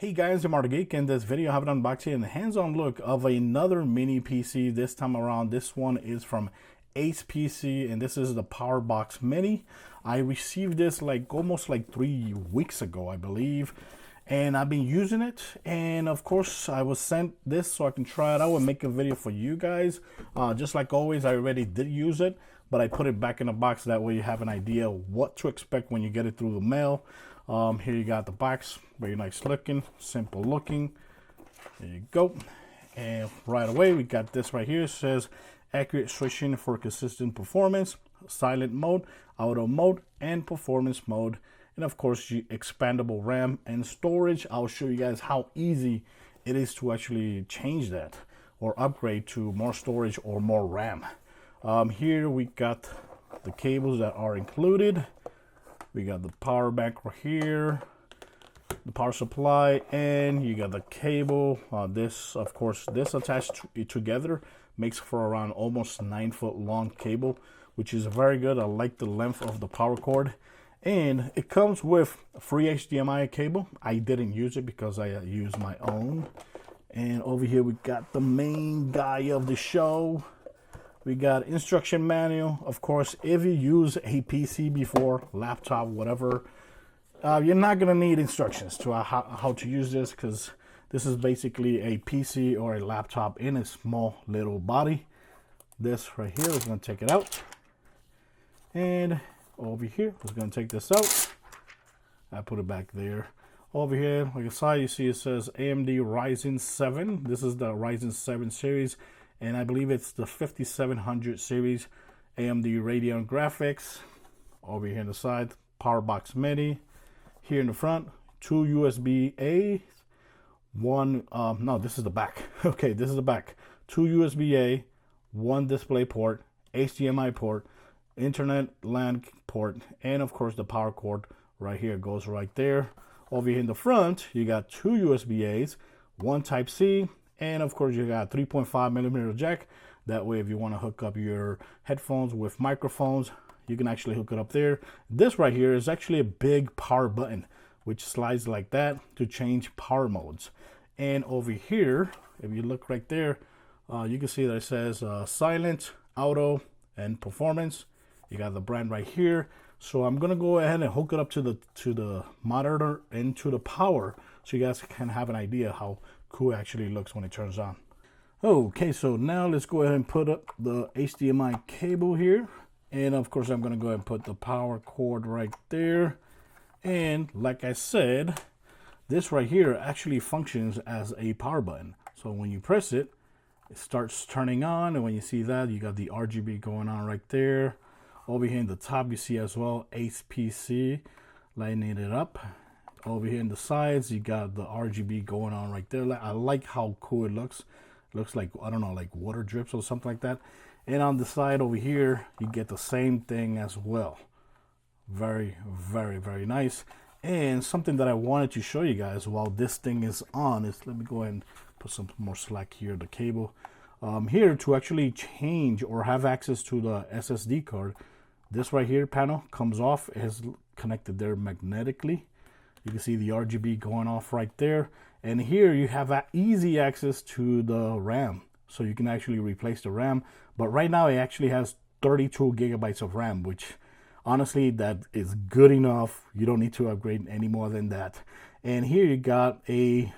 Hey guys, I'm Geek. In this video I have an unboxing and hands-on look of another mini PC. This time around, this one is from ACEPC and this is the PowerBox Mini. I received this almost 3 weeks ago, I believe, and I've been using it, and of course I was sent this so I can try it out and make a video for you guys. Just like always, I already did use it, but I put it back in the box, that way you have an idea what to expect when you get it through the mail. Here you got the box, very nice looking, simple looking. There you go. And right away we got this right here. It says accurate switching for consistent performance, silent mode, auto mode, and performance mode, and of course expandable RAM and storage. I'll show you guys how easy it is to actually change that or upgrade to more storage or more RAM. Here we got the cables that are included. We got the power bank right here, the power supply, and you got the cable. This attached together makes for around almost 9-foot long cable, which is very good. I like the length of the power cord, and it comes with a free HDMI cable. I didn't use it because I use my own. And over here we got the main guy of the show. We got instruction manual. Of course, if you use a PC before, laptop, whatever, you're not gonna need instructions to how to use this, because this is basically a PC or a laptop in a small little body. This right here is gonna take it out, and over here is gonna take this out. I put it back there. Over here, like aside, you see it says AMD Ryzen 7. This is the Ryzen 7 series, and I believe it's the 5700 series. AMD Radeon graphics. Over here on the side, PowerBox Mini. Here in the front, 2 USB-A, no, this is the back. Okay, this is the back. 2 USB-A, 1 display port, HDMI port, Internet LAN port, and of course the power cord right here goes right there. Over here in the front, you got 2 USB-As, 1 Type-C, and of course you got 3.5mm jack. That way if you want to hook up your headphones with microphones, you can actually hook it up there. This right here is actually a big power button, which slides like that to change power modes. And over here, if you look right there, you can see that it says silent, auto, and performance. You got the brand right here. So I'm gonna go ahead and hook it up to the monitor and to the power, so you guys can have an idea how cool it actually looks when it turns on. Okay, so now let's go ahead and put up the HDMI cable here. And of course, I'm going to go ahead and put the power cord right there. And like I said, this right here actually functions as a power button. So when you press it, it starts turning on. And when you see that, you got the RGB going on right there. Over here in the top, you see as well ACEPC lighting it up. Over here in the sides, you got the RGB going on right there. I like how cool it looks. It looks like, I don't know, like water drips or something like that. And on the side over here, you get the same thing as well. Very, very, very nice. And something that I wanted to show you guys while this thing is on is, let me go ahead and put some more slack here, the cable. Here, to actually change or have access to the SSD card, this right here panel comes off. It is connected there magnetically. You can see the RGB going off right there. And here you have easy access to the RAM. So you can actually replace the RAM. But right now it actually has 32 gigabytes of RAM, which honestly, that is good enough. You don't need to upgrade any more than that. And here you got the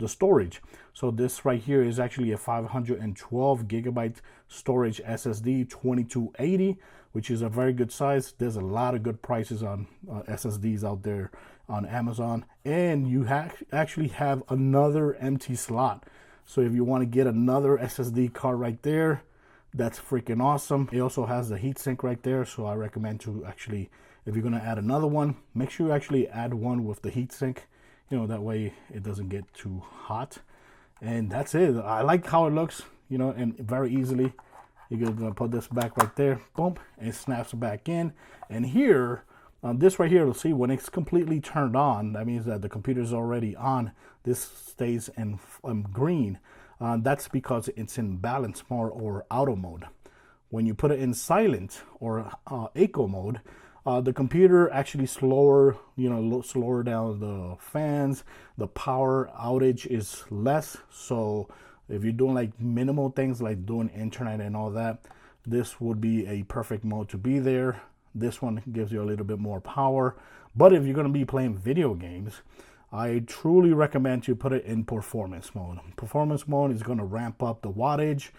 storage. So this right here is actually a 512 gigabyte storage SSD 2280, which is a very good size. There's a lot of good prices on SSDs out there on Amazon. And you actually have another empty slot. So if you want to get another SSD card right there, that's freaking awesome. It also has the heatsink right there. So I recommend to actually, if you're going to add another one, make sure you actually add one with the heatsink. You know, that way it doesn't get too hot. And that's it. I like how it looks, you know, and very easily. You're going to put this back right there. Boom. And it snaps back in. And here, this right here, you'll see when it's completely turned on, that means that the computer is already on. This stays in green. That's because it's in balance mode or auto mode. When you put it in silent or eco mode, The computer actually slower, slower down the fans. The power outage is less. So if you're doing like minimal things like doing internet and all that, this would be a perfect mode to be there. This one gives you a little bit more power. But if you're going to be playing video games, I truly recommend you put it in performance mode. Performance mode is going to ramp up the wattage,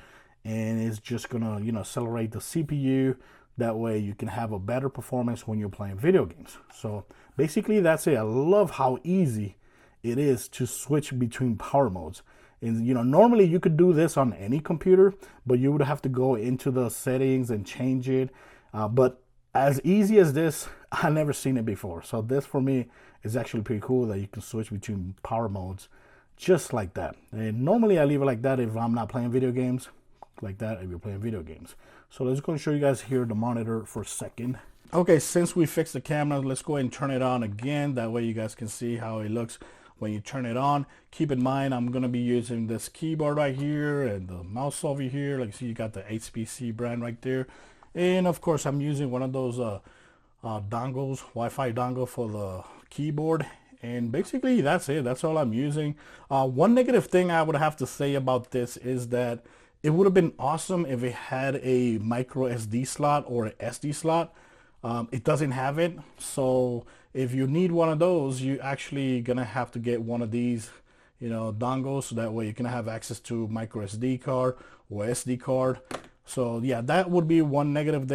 and it's just going to, accelerate the CPU. That way you can have a better performance when you're playing video games. So basically that's it. I love how easy it is to switch between power modes. And normally you could do this on any computer, but you would have to go into the settings and change it. But as easy as this, I've never seen it before. So this for me is actually pretty cool that you can switch between power modes just like that. And normally I leave it like that if I'm not playing video games, like that if you're playing video games. So let's go and show you guys here the monitor for a second. Okay, since we fixed the camera, let's go ahead and turn it on again. That way you guys can see how it looks when you turn it on. Keep in mind, I'm going to be using this keyboard right here and the mouse over here. Like you see, you got the ACEPC brand right there. And of course, I'm using one of those dongles, Wi-Fi dongle for the keyboard. And basically, that's it. That's all I'm using. One negative thing I would have to say about this is that it would have been awesome if it had a micro SD slot or an SD slot. It doesn't have it. So if you need one of those, you're actually going to have to get one of these, dongles. So that way you can have access to micro SD card or SD card. So yeah, that would be one negative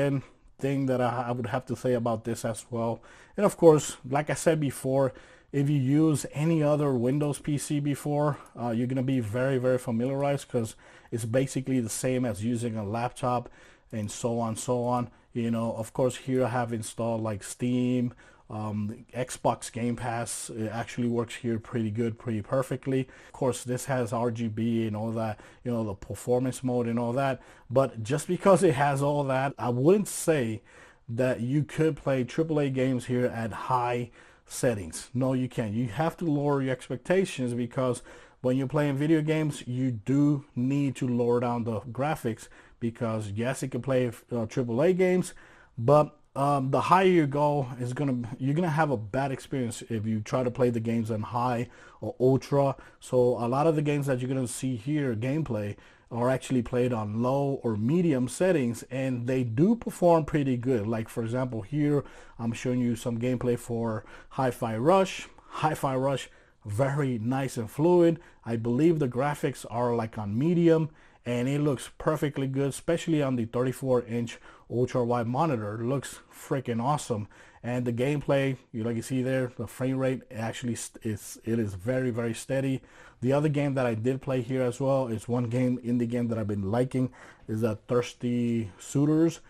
thing that I would have to say about this as well. And of course, like I said before, if you use any other Windows PC before, you're going to be very, very familiarized because it's basically the same as using a laptop and so on, so on. Of course, here I have installed like Steam, Xbox Game Pass. It actually works here pretty good, pretty perfectly. Of course, this has RGB and all that, the performance mode and all that. But just because it has all that, I wouldn't say that you could play AAA games here at high settings. No, you can't. You have to lower your expectations because when you're playing video games, you do need to lower down the graphics because yes, it can play AAA games, but the higher you go, you're gonna have a bad experience if you try to play the games on high or ultra. So a lot of the games that you're gonna see here, gameplay, are actually played on low or medium settings, and they do perform pretty good. Like for example, here I'm showing you some gameplay for Hi-Fi Rush. Hi-Fi Rush, very nice and fluid. I believe the graphics are like on medium, and it looks perfectly good, especially on the 34-inch ultra wide monitor. It looks freaking awesome. And the gameplay, like you see there, the frame rate actually is very, very steady. The other game that I did play here as well is one indie game that I've been liking, is Thirsty Suitors.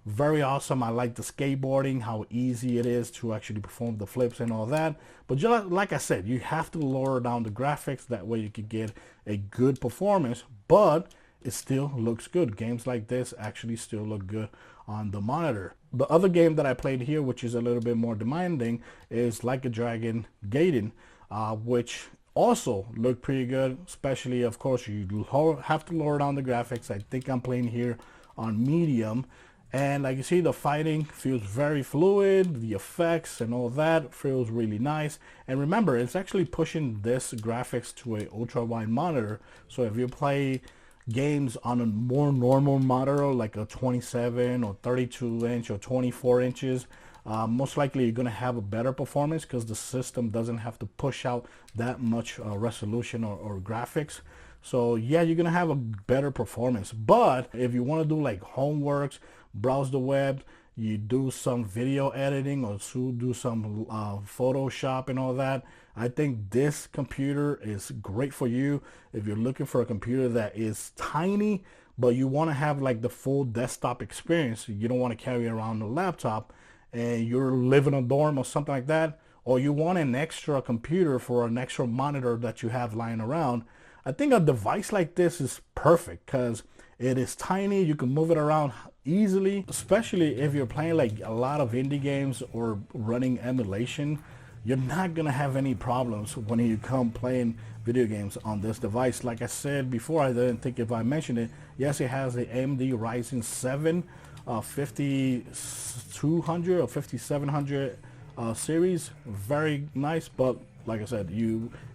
Very awesome. I like the skateboarding, how easy it is to actually perform the flips and all that. But just like I said, you have to lower down the graphics. That way you can get a good performance, but it still looks good. Games like this actually still look good on the monitor. The other game that I played here, which is a little bit more demanding, is Like a Dragon Gaiden, which also looked pretty good. Especially, of course, you have to lower down the graphics. I think I'm playing here on medium. And like you see, the fighting feels very fluid. The effects and all that feels really nice. And remember, it's actually pushing this graphics to a ultra wide monitor. So if you play games on a more normal monitor like a 27 or 32 inch or 24 inches, most likely you're going to have a better performance because the system doesn't have to push out that much resolution or graphics. So yeah, you're going to have a better performance. But if you want to do like homeworks, browse the web, you do some video editing or do some Photoshop and all that, I think this computer is great for you. If you're looking for a computer that is tiny, but you want to have like the full desktop experience, you don't want to carry around a laptop and you're living in a dorm or something like that, or you want an extra computer for an extra monitor that you have lying around, I think a device like this is perfect because it is tiny. You can move it around easily, especially if you're playing like a lot of indie games or running emulation. You're not gonna have any problems when you come playing video games on this device. Like I said before, I didn't think if I mentioned it, yes, it has the AMD Ryzen 7 5200 or 5700 series. Very nice, but like I said,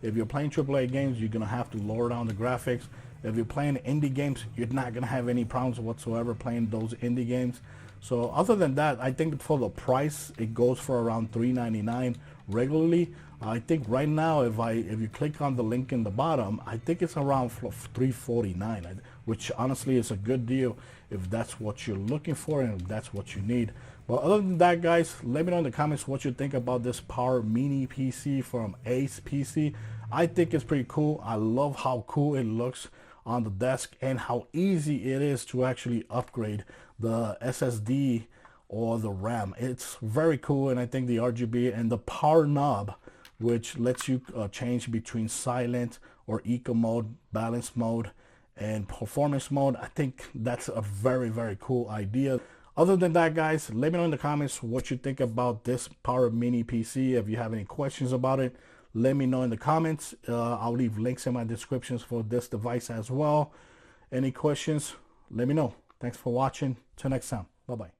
if you're playing AAA games, you're gonna have to lower down the graphics. If you're playing indie games, you're not gonna have any problems whatsoever playing those indie games. So other than that, I think for the price, it goes for around $399 regularly. I think right now, if you click on the link in the bottom, I think it's around $349, which honestly is a good deal if that's what you're looking for and if that's what you need. But other than that, guys, let me know in the comments what you think about this Power Mini PC from ACEPC. I think it's pretty cool. I love how cool it looks on the desk and how easy it is to actually upgrade the SSD or the RAM. It's very cool, and I think the RGB and the power knob, which lets you change between silent or eco mode, balance mode, and performance mode. I think that's a very, very cool idea. Other than that, guys, let me know in the comments what you think about this Power Mini PC. If you have any questions about it, let me know in the comments. I'll leave links in my descriptions for this device as well. Any questions, let me know. Thanks for watching. Till next time. Bye-bye.